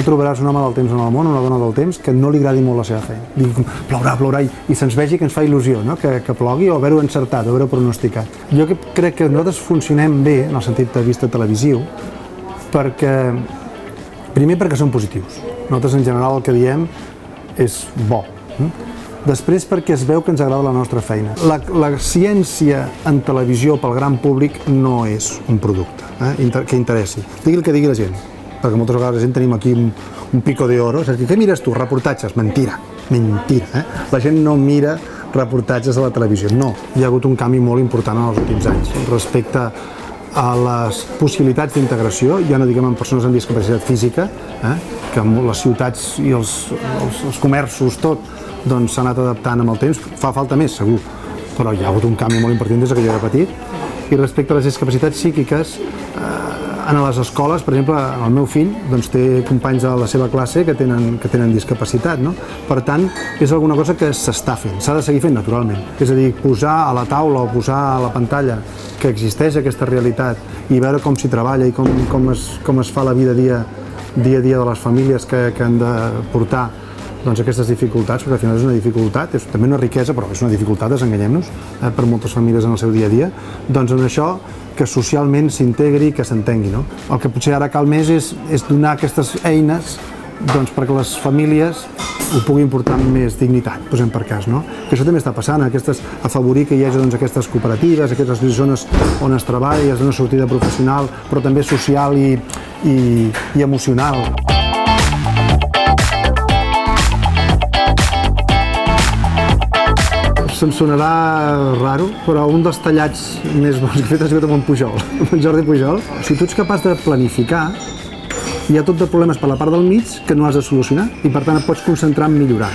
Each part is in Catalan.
trobaràs un home del temps en el món, una dona del temps, que no li agradi molt la seva feina. Digui, plourà, i se'ns vegi que ens fa il·lusió, no? que plogui o haver-ho encertat, o haver-ho pronosticat. Jo crec que nosaltres funcionem bé, en el sentit de vista televisiu, primer perquè som positius. Nosaltres en general el que diem és bo. Després perquè es veu que ens agrada la nostra feina. La ciència en televisió pel gran públic no és un producte que interessi. Digui el que digui la gent, perquè moltes vegades la gent tenim aquí un pico de oro. Què mires tu? Reportatges? Mentira. La gent no mira reportatges a la televisió. No, hi ha hagut un canvi molt important en els últims anys respecte a les possibilitats d'integració, ja no diguem en persones amb discapacitat física, que les ciutats i els comerços, tot, doncs s'ha anat adaptant amb el temps. Fa falta més, segur, però hi ha hagut un canvi molt important des que jo era petit. I respecte a les discapacitats psíquiques, en les escoles, per exemple, el meu fill doncs, té companys a la seva classe que tenen discapacitat, no? Per tant, és alguna cosa que s'està fent, s'ha de seguir fent naturalment. És a dir, posar a la taula o posar a la pantalla que existeix aquesta realitat i veure com s'hi treballa i com es fa la vida dia a dia de les famílies que han de portar aquestes dificultats, perquè al final és una dificultat, és també una riquesa, però és una dificultat, desenganyem-nos, per moltes famílies en el seu dia a dia, doncs en això que socialment s'integri i que s'entengui. El que potser ara cal més és donar aquestes eines perquè les famílies ho puguin portar amb més dignitat, posem per cas, no? Que això també està passant, afavorir que hi hagi aquestes cooperatives, aquestes zones on es treballa, es dona sortida professional, però també social i emocional. Se'm sonarà raro, però un dels tallats més bons que he fet ha sigut amb en Pujol, amb en Jordi Pujol. Si tu ets capaç de planificar, hi ha tot de problemes per la part del mig que no has de solucionar i per tant et pots concentrar en millorar.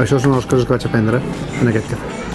Això són les coses que vaig aprendre en aquest cafè.